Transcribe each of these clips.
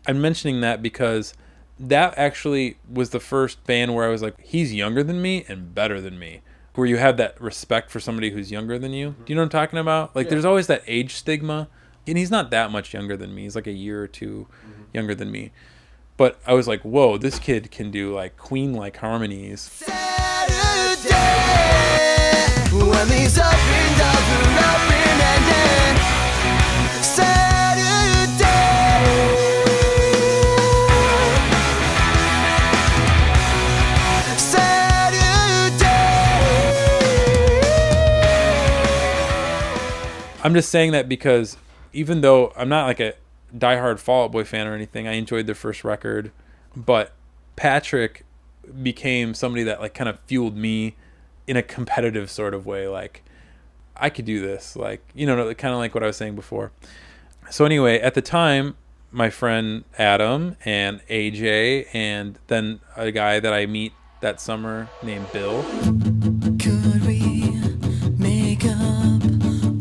I'm mentioning that because that actually was the first band where I was like, he's younger than me and better than me. Where you have that respect for somebody who's younger than you. Do you know what I'm talking about? Like, there's always that age stigma. And he's not that much younger than me. He's like a year or two younger than me. But I was like, whoa, this kid can do like Queen-like harmonies. Saturday, when these open doors will open again. Saturday. I'm just saying that because even though I'm not like a diehard Fall Out Boy fan or anything, I enjoyed their first record, but Patrick became somebody that like kind of fueled me in a competitive sort of way. Like, I could do this, like, you know, kind of like what I was saying before. So anyway, at the time, my friend Adam and AJ and then a guy that I meet that summer named Bill. Could we make up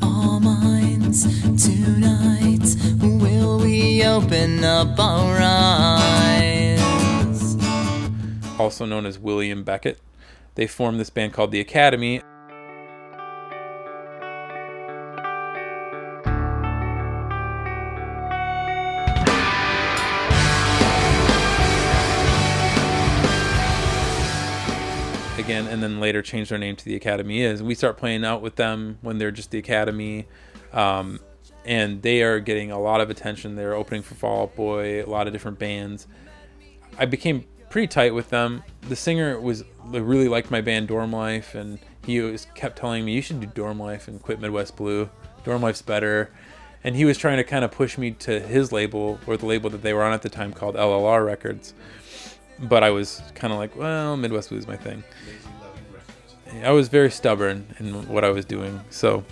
our minds tonight? Will we open up our eyes? Also known as William Beckett. They formed this band called The Academy. Again, and then later changed their name to The Academy Is. We start playing out with them when they're just The Academy, and they are getting a lot of attention. They're opening for Fall Out Boy, a lot of different bands. I became pretty tight with them. The singer really liked my band Dorm Life, and he always kept telling me, you should do Dorm Life and quit Midwest Blue. Dorm Life's better. And he was trying to kind of push me to his label, or the label that they were on at the time called LLR Records. But I was kind of like, well, Midwest Blue is my thing. I was very stubborn in what I was doing. So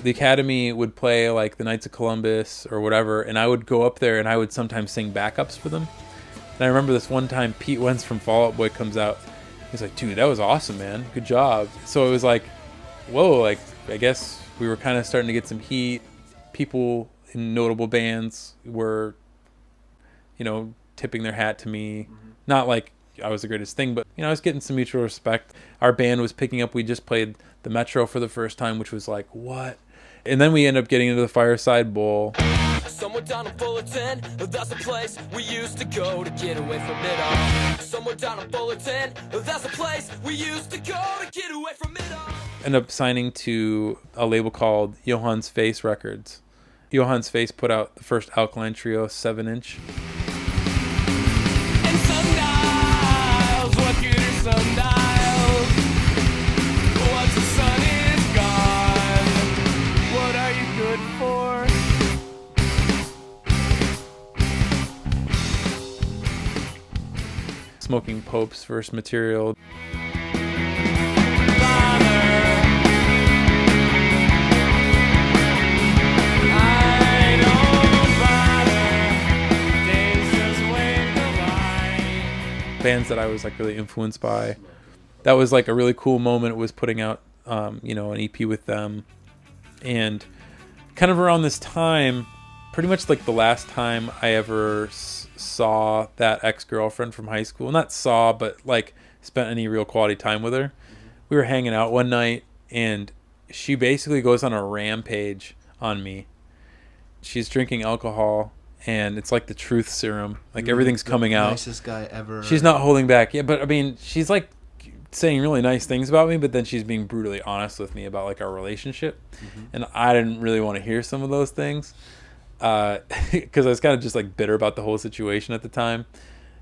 the Academy would play like the Knights of Columbus or whatever, and I would go up there and I would sometimes sing backups for them. And I remember this one time Pete Wentz from Fall Out Boy comes out. He's like, dude, that was awesome, man. Good job. So it was like, whoa, like, I guess we were kind of starting to get some heat. People in notable bands were, you know, tipping their hat to me. Not like I was the greatest thing, but, you know, I was getting some mutual respect. Our band was picking up. We just played the Metro for the first time, which was like, what? And then we ended up getting into the Fireside Bowl. Somewhere down in Fullerton, that's a place we used to go to get away from it all. Somewhere down in Fullerton, that's a place we used to go to get away from it all. Ended up signing to a label called Johann's Face Records. Johann's Face put out the first Alkaline Trio 7-inch. And sundials, what good are sundials? Once the sun is gone, what are you good for? Smoking Pope's first material. Bands that I was like really influenced by. That was like a really cool moment, was putting out you know, an EP with them. And kind of around this time, pretty much like the last time I ever saw that ex-girlfriend from high school. Not saw, but like spent any real quality time with her. We were hanging out one night and she basically goes on a rampage on me. She's drinking alcohol and it's like the truth serum. Like everything's coming out. Nicest guy ever. She's not holding back. Yeah, but I mean, she's like saying really nice things about me, but then she's being brutally honest with me about like our relationship. And I didn't really want to hear some of those things. Because I was kind of just like bitter about the whole situation at the time,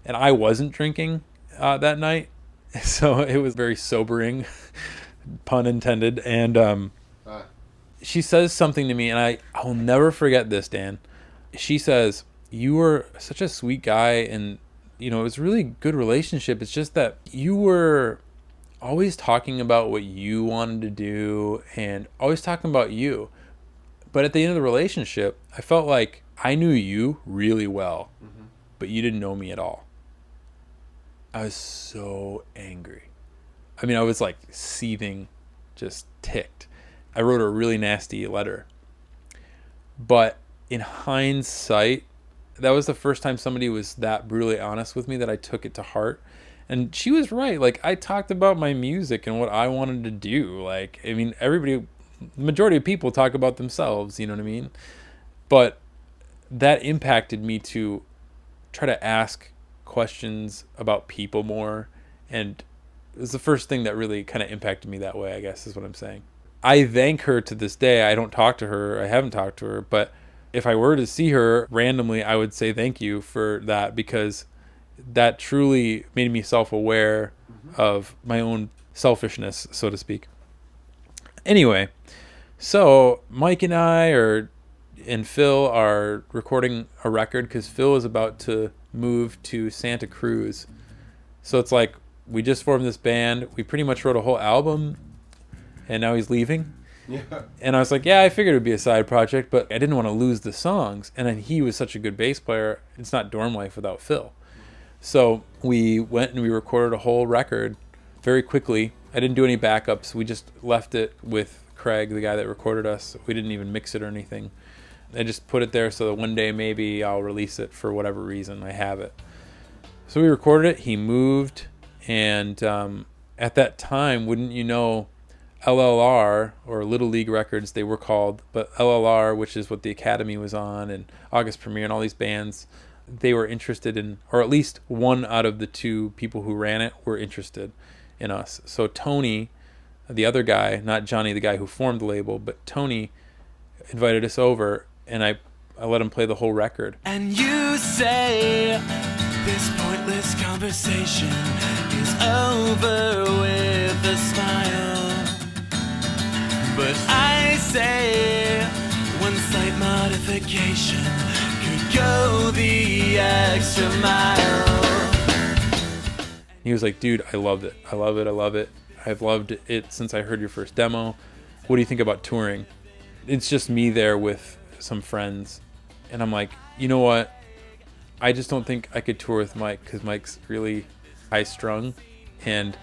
and I wasn't drinking that night, so it was very sobering, pun intended. And she says something to me, and I'll never forget this, Dan. She says, "You were such a sweet guy, and you know, it was a really good relationship. It's just that you were always talking about what you wanted to do, and always talking about you." But at the end of the relationship, I felt like I knew you really well, but you didn't know me at all. I was so angry. I mean, I was like seething, just ticked. I wrote a really nasty letter. But in hindsight, that was the first time somebody was that brutally honest with me that I took it to heart. And she was right. Like, I talked about my music and what I wanted to do. Like, I mean, the majority of people talk about themselves, you know what I mean? But that impacted me to try to ask questions about people more. And it was the first thing that really kind of impacted me that way, I guess is what I'm saying. I thank her to this day. I don't talk to her. I haven't talked to her. But if I were to see her randomly, I would say thank you for that, because that truly made me self-aware of my own selfishness, so to speak. Anyway, so Mike and and Phil are recording a record because Phil is about to move to Santa Cruz. So it's like, we just formed this band. We pretty much wrote a whole album, and now he's leaving. Yeah. And I was like, yeah, I figured it would be a side project, but I didn't want to lose the songs. And then he was such a good bass player. It's not Dorm Life without Phil. So we went and we recorded a whole record very quickly. I didn't do any backups. We just left it with Craig, the guy that recorded us. We didn't even mix it or anything. I just put it there so that one day maybe I'll release it for whatever reason. I have it. So we recorded it. He moved. And at that time, wouldn't you know, LLR, or Little League Records, they were called, but LLR, which is what the Academy was on, and August Premiere and all these bands, they were interested in, or at least one out of the two people who ran it were interested in us. So Tony, the other guy, not Johnny, the guy who formed the label, but Tony invited us over, and I let him play the whole record. And you say this pointless conversation is over with a smile, but I say one slight modification could go the extra mile. He was like, dude, I loved it. I love it. I love it. I've loved it since I heard your first demo. What do you think about touring? It's just me there with some friends. And I'm like, you know what? I just don't think I could tour with Mike, because Mike's really high strung. And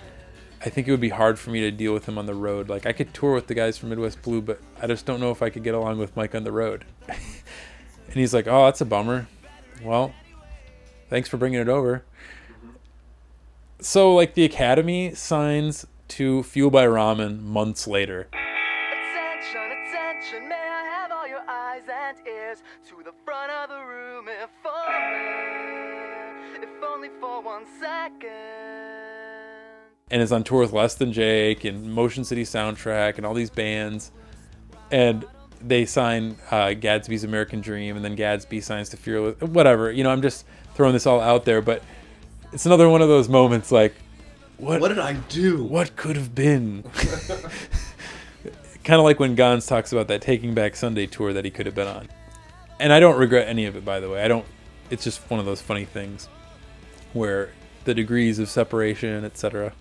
I think it would be hard for me to deal with him on the road. Like, I could tour with the guys from Midwest Blue, but I just don't know if I could get along with Mike on the road. And he's like, oh, that's a bummer. Well, thanks for bringing it over. So, like, the Academy signs to Fuel by Ramen months later. Attention, attention, may I have all your eyes and ears to the front of the room if only for 1 second. And is on tour with Less Than Jake and Motion City Soundtrack and all these bands. And they sign Gadsby's American Dream, and then Gadsby signs to Fearless. Whatever. You know, I'm just throwing this all out there, but it's another one of those moments like, what did I do? What could have been? Kind of like when Gons talks about that Taking Back Sunday tour that he could have been on. And I don't regret any of it, by the way. It's just one of those funny things where the degrees of separation, etc.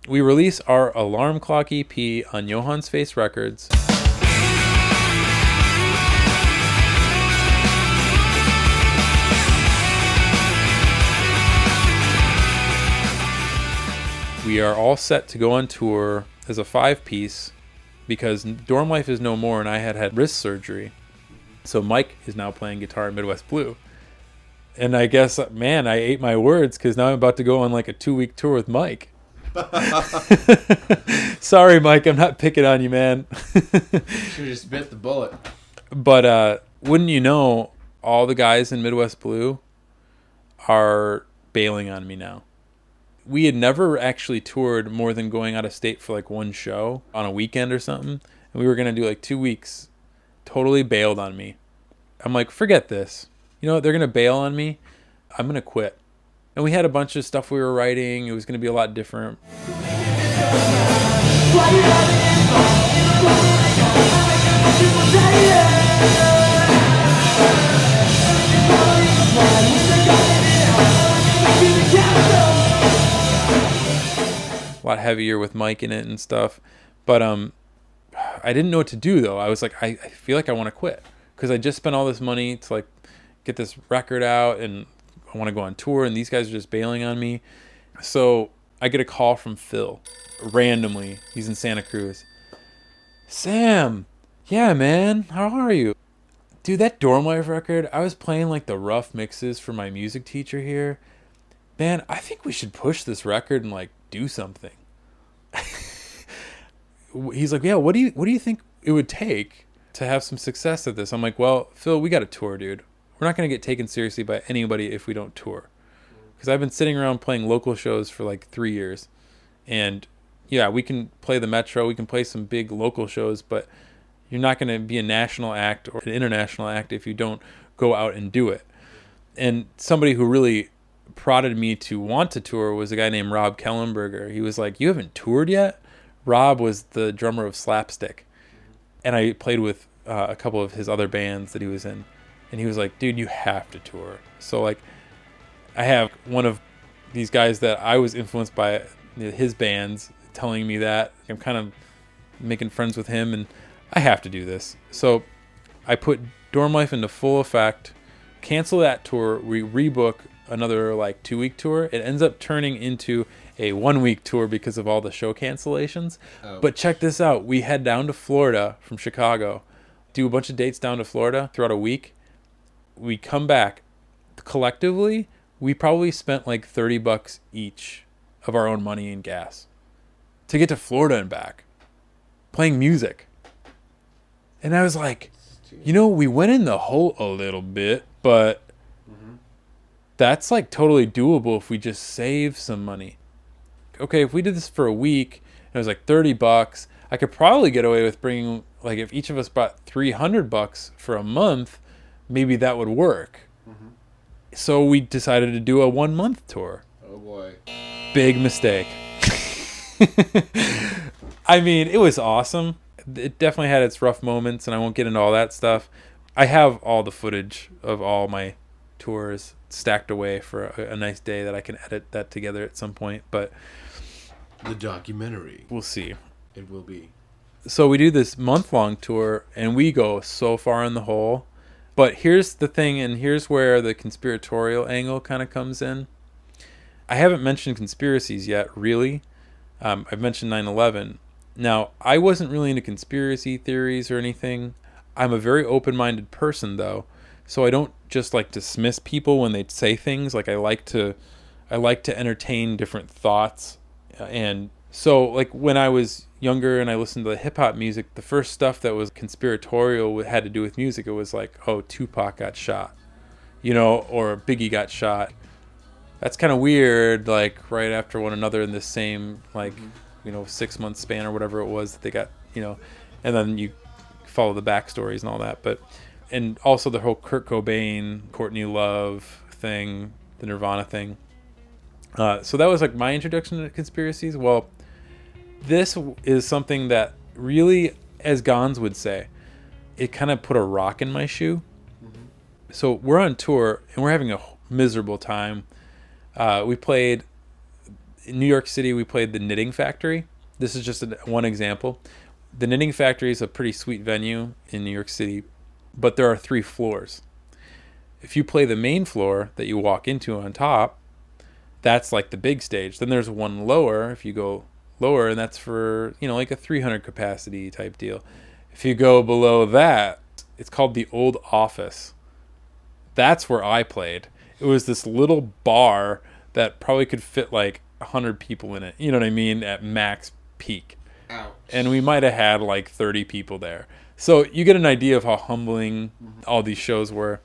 We release our Alarm Clock EP on Johan's Face Records. We are all set to go on tour as a 5-piece because Dorm Life is no more, and I had wrist surgery. So Mike is now playing guitar in Midwest Blue. And I guess, man, I ate my words, because now I'm about to go on like a 2-week tour with Mike. Sorry, Mike, I'm not picking on you, man. Should've just bit the bullet. But wouldn't you know, all the guys in Midwest Blue are bailing on me now. We had never actually toured more than going out of state for like one show on a weekend or something. And we were going to do like 2 weeks. Totally bailed on me. I'm like, forget this. You know what? They're going to bail on me. I'm going to quit. And we had a bunch of stuff we were writing. It was going to be a lot different. A lot heavier with Mike in it and stuff. But I didn't know what to do, though. I was like, I feel like I want to quit, because I just spent all this money to like get this record out, and I want to go on tour, and these guys are just bailing on me. So I get a call from Phil randomly. He's in Santa Cruz. Sam, yeah, man, how are you? Dude, that Dorm Life record, I was playing like the rough mixes for my music teacher here. Man, I think we should push this record and like do something. He's like, yeah, what do you think it would take to have some success at this? I'm like, well, Phil, we got to tour, dude. We're not going to get taken seriously by anybody if we don't tour. Because I've been sitting around playing local shows for like 3 years. And yeah, we can play the Metro, we can play some big local shows, but you're not going to be a national act or an international act if you don't go out and do it. And somebody who really prodded me to want to tour was a guy named Rob Kellenberger. He was like, you haven't toured yet? Rob was the drummer of Slapstick. And I played with a couple of his other bands that he was in. And he was like, dude, you have to tour. So like, I have one of these guys that I was influenced by his bands telling me that. I'm kind of making friends with him, and I have to do this. So I put Dorm Life into full effect, cancel that tour, we rebook another like 2-week tour. It ends up turning into a 1-week tour because of all the show cancellations. Oh. But check this out. We head down to Florida from Chicago, do a bunch of dates down to Florida throughout a week. We come back. Collectively, we probably spent like $30 each of our own money in gas to get to Florida and back, playing music. And I was like, we went in the hole a little bit, but that's like totally doable if we just save some money. Okay, if we did this for a week, and it was like $30, I could probably get away with bringing, like if each of us bought $300 for a month, maybe that would work. So we decided to do a 1-month tour. Oh boy. Big mistake. I mean, it was awesome. It definitely had its rough moments, and I won't get into all that stuff. I have all the footage of all my tours stacked away for a nice day that I can edit that together at some point, but the documentary. We'll see. It will be. So we do this month-long tour, and we go so far in the hole. But here's the thing, and here's where the conspiratorial angle kind of comes in. I haven't mentioned conspiracies yet, really. I've mentioned 9/11. Now, I wasn't really into conspiracy theories or anything. I'm a very open-minded person, though, so I don't just like dismiss people when they say things. Like I like to entertain different thoughts, and so like when I was younger and I listened to the hip hop music, the first stuff that was conspiratorial had to do with music. It was like, oh, Tupac got shot, or Biggie got shot. That's kind of weird, like right after one another in the same 6-month span or whatever it was that they got, and then you follow the backstories and all that. And also the whole Kurt Cobain, Courtney Love thing, the Nirvana thing. So that was like my introduction to conspiracies. Well, this is something that really, as Gons would say, it kind of put a rock in my shoe. So we're on tour and we're having a miserable time. We played in New York City. We played the Knitting Factory. This is just one example. The Knitting Factory is a pretty sweet venue in New York City, but there are 3 floors. If you play the main floor that you walk into on top, that's like the big stage. Then there's one lower if you go lower, and that's for like a 300 capacity type deal. If you go below that, it's called the Old Office. That's where I played. It was this little bar that probably could fit like 100 people in it, you know what I mean, at max peak. Ouch. And we might have had like 30 people there. So you get an idea of how humbling all these shows were.